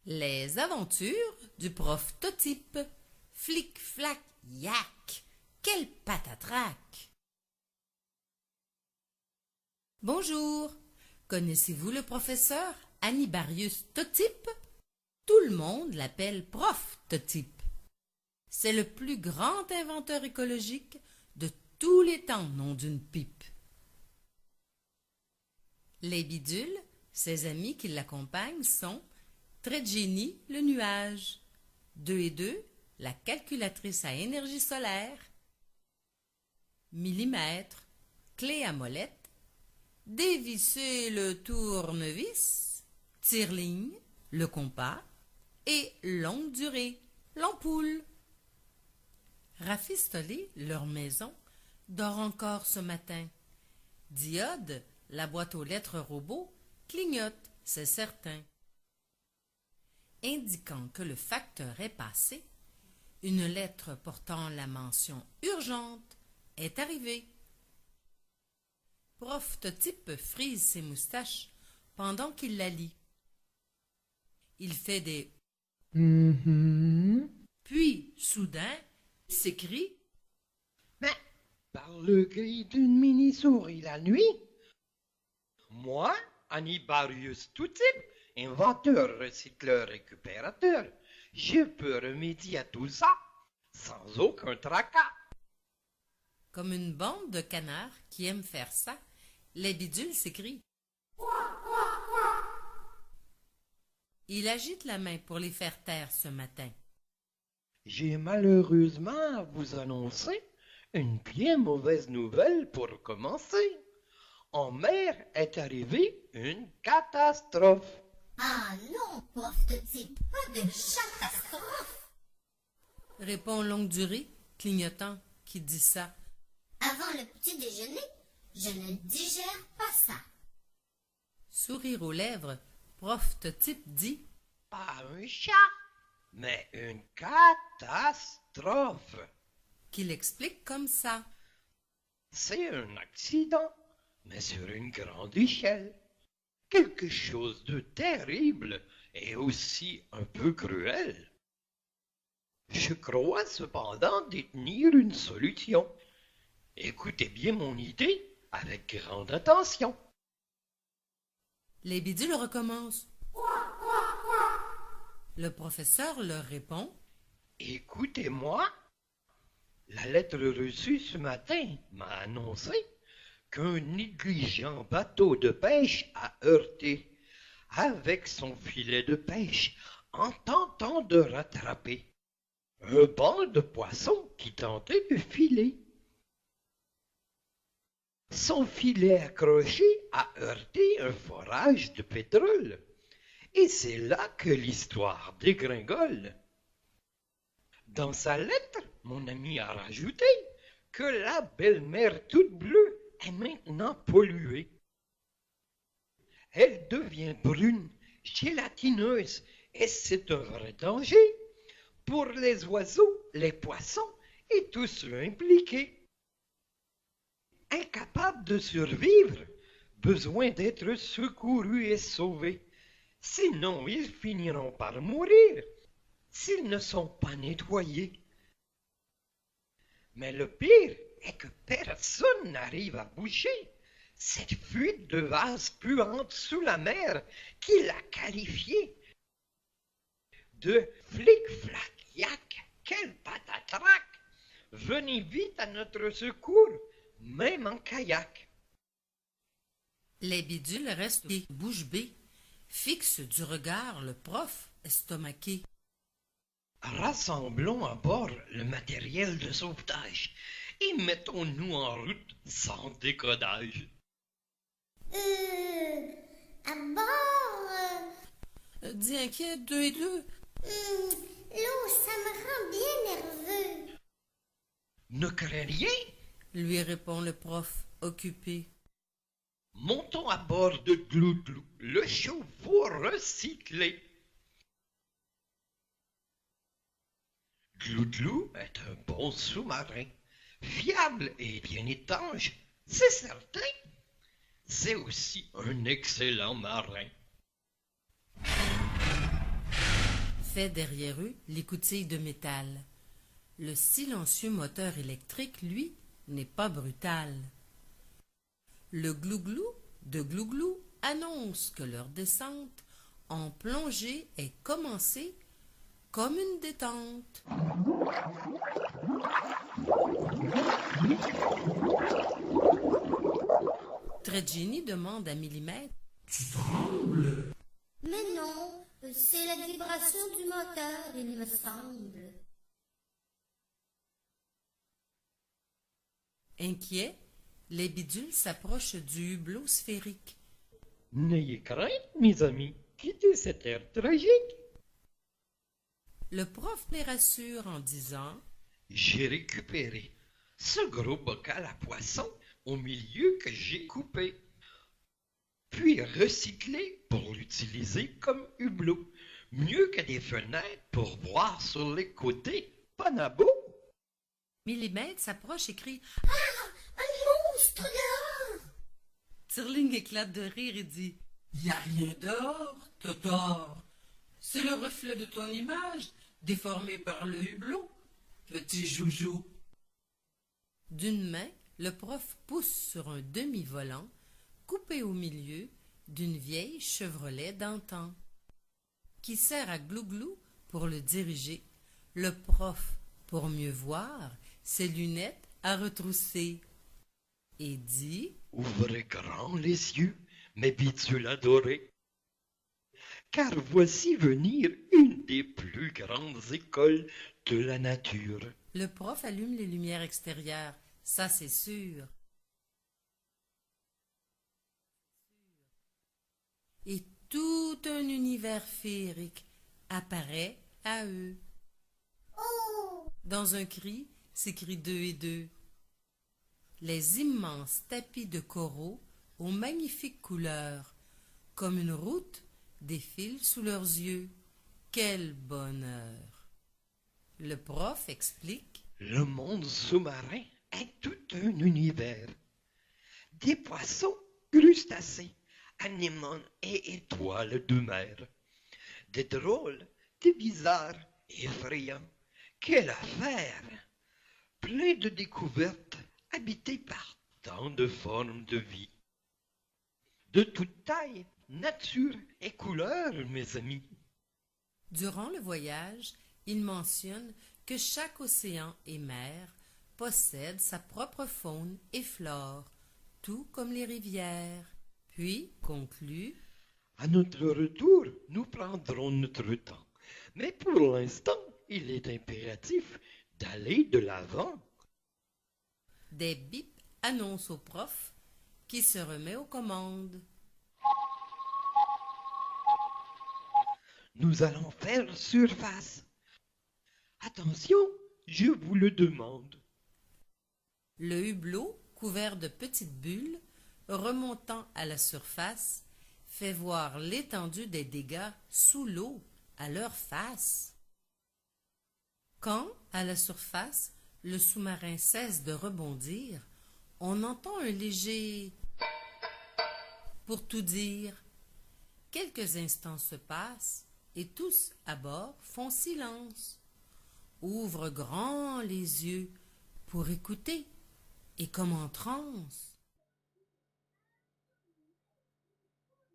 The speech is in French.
Les aventures du prof Totype. Flic, flac, yac. Quelle patatrac! Bonjour. Connaissez-vous le professeur Anibarius Totype? Tout le monde l'appelle prof Totype. C'est le plus grand inventeur écologique de tous les temps, nom d'une pipe. Les bidules, ses amis qui l'accompagnent sont Tredjeni le nuage, 2 et 2, la calculatrice à énergie solaire, Millimètre, clé à molette, Dévisser le tournevis, Tire-ligne, le compas, et longue durée, l'ampoule. Rafistolée, leur maison, dort encore ce matin. Diode, la boîte aux lettres robot, clignote, c'est certain. Indiquant que le facteur est passé, une lettre portant la mention urgente est arrivée. Prof Totype frise ses moustaches pendant qu'il la lit. Il fait des puis, soudain, s'écrie Mais, par le gris d'une mini-souris la nuit, moi, Anibarius Totype, inventeur, recycleur, récupérateur, je peux remédier à tout ça sans aucun tracas. comme une bande de canards qui aiment faire ça. Les bidules s'écrient. Il agite la main pour les faire taire ce matin. J'ai malheureusement à vous annoncer une bien mauvaise nouvelle pour commencer. En mer est arrivée une catastrophe. Ah non, prof Totype, pas de catastrophe. Répond Longue Durée, clignotant, qui dit ça. Avant le petit déjeuner, je ne digère pas ça. Sourire aux lèvres, prof Totype dit. Pas un chat, mais une catastrophe. Qu'il explique comme ça. C'est un accident, mais sur une grande échelle. Quelque chose de terrible et aussi un peu cruel. Je crois cependant détenir une solution. Écoutez bien mon idée avec grande attention. Les bidules recommencent. Le professeur leur répond. Écoutez-moi. La lettre reçue ce matin m'a annoncé qu'un négligent bateau de pêche a heurté avec son filet de pêche en tentant de rattraper un banc de poissons qui tentait de filer. Son filet accroché a heurté un forage de pétrole, et c'est là que l'histoire dégringole. Dans sa lettre, mon ami a rajouté que la belle-mer toute bleue est maintenant polluée. Elle devient brune, gélatineuse, et c'est un vrai danger pour les oiseaux, les poissons et tous ceux impliqués. Incapables de survivre, besoin d'être secourus et sauvés. Sinon, ils finiront par mourir s'ils ne sont pas nettoyés. Mais le pire est que personne n'arrive à boucher cette fuite de vase puante sous la mer qu'il a qualifiée de flic-flac-yac. Quelle patatrac! Venez vite à notre secours, même en kayak. Les bidules restent bouche bée, fixent du regard le prof estomaqué. Rassemblons à bord le matériel de sauvetage et mettons-nous en route sans décodage. À bord, Dit inquiet 2 et 2. l'eau, ça me rend bien nerveux. Ne crains rien, Lui répond le prof occupé. montons à bord de Glou-Glou, le chauffe-eau recyclé. Glou-Glou est un bon sous-marin, fiable et bien étanche, c'est certain. C'est aussi un excellent marin. fait derrière eux l'écoutille de métal. Le silencieux moteur électrique, lui, n'est pas brutal. Le glouglou de glouglou annonce que leur descente en plongée est commencée comme une détente. Tredjini demande à Millimètre. Mais non, c'est la vibration du moteur, il me semble. Inquiet, les bidules s'approchent du hublot sphérique. N'ayez crainte, mes amis, quittez cette air tragique. Le prof les rassure en disant J'ai récupéré ce gros bocal à poisson au milieu que j'ai coupé, puis recyclé pour l'utiliser comme hublot, mieux que des fenêtres pour voir sur les côtés. Pas nabo. Millimètre s'approche et crie. Un monstre dehors! Tirling éclate de rire et dit Y a rien dehors, Totor. C'est le reflet de ton image, déformé par le hublot, petit joujou. D'une main, le prof pousse sur un demi-volant coupé au milieu d'une vieille Chevrolet d'antan, qui sert à Glouglou pour le diriger, le prof pour mieux voir, ses lunettes à retrousser, et dit Ouvrez grand les yeux, mes bidules adorés, car voici venir une des plus grandes écoles de la nature. Le prof allume les lumières extérieures, ça c'est sûr. Et tout un univers féerique apparaît à eux. Oh! Dans un cri, s'écrient deux et deux. Les immenses tapis de coraux aux magnifiques couleurs, comme une route, défilent sous leurs yeux. Quel bonheur! Le prof explique. Le monde sous-marin est tout un univers. Des poissons, crustacés, anémones et étoiles de mer. Des drôles, des bizarres, effrayants. Quelle affaire! Plein de découvertes, habité par tant de formes de vie. De toute taille, nature et couleur, mes amis. Durant le voyage, il mentionne que chaque océan et mer possède sa propre faune et flore, tout comme les rivières. Puis conclut. À notre retour, nous prendrons notre temps. Mais pour l'instant, il est impératif d'aller de l'avant. Des bips annoncent au prof qui se remet aux commandes. Nous allons faire surface. Attention, je vous le demande. Le hublot, couvert de petites bulles, remontant à la surface, fait voir l'étendue des dégâts sous l'eau à leur face. Quand, à la surface, le sous-marin cesse de rebondir, on entend un léger « pour tout dire ». Quelques instants se passent et tous à bord font silence, ouvrent grand les yeux pour écouter et comme en transe.